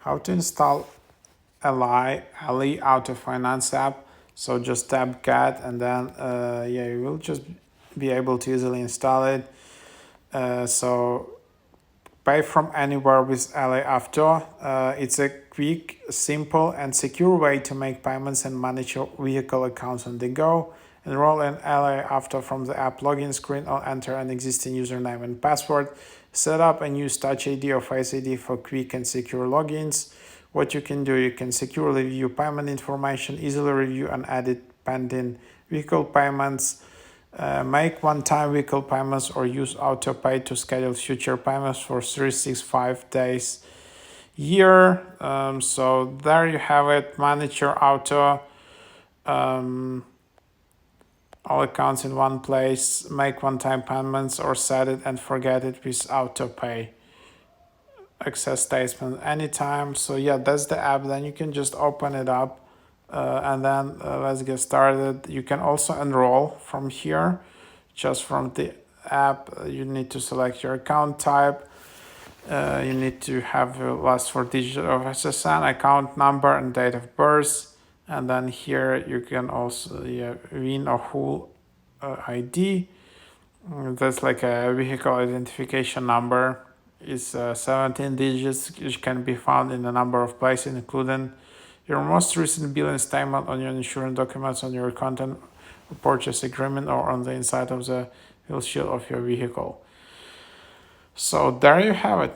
how to install Ali Auto Finance app. So just tap get, and then yeah, you will just be able to easily install it. So pay from anywhere with Ali Auto. It's a quick, simple, and secure way to make payments and manage your vehicle accounts on the go. Enroll in Ali Auto from the app login screen or enter an existing username and password. Set up and use Touch ID or Face ID for quick and secure logins. What you can do, you can securely view payment information, easily review and edit pending vehicle payments, make one-time vehicle payments, or use autopay to schedule future payments for 365 days year. So there you have it. Manage your auto, all accounts in one place, make one-time payments, or set it and forget it with autopay. Access statement anytime. So yeah, that's the app. Then you can just open it up, and then let's get started. You can also enroll from here, just from the app. You need to select your account type. You need to have the last four digits of SSN, account number, and date of birth. And then here you can also win or who ID. That's like a vehicle identification number. It's 17 digits, which can be found in a number of places, including your most recent billing statement, on your insurance documents, on your content purchase agreement, or on the inside of the windshield of your vehicle. So there you have it.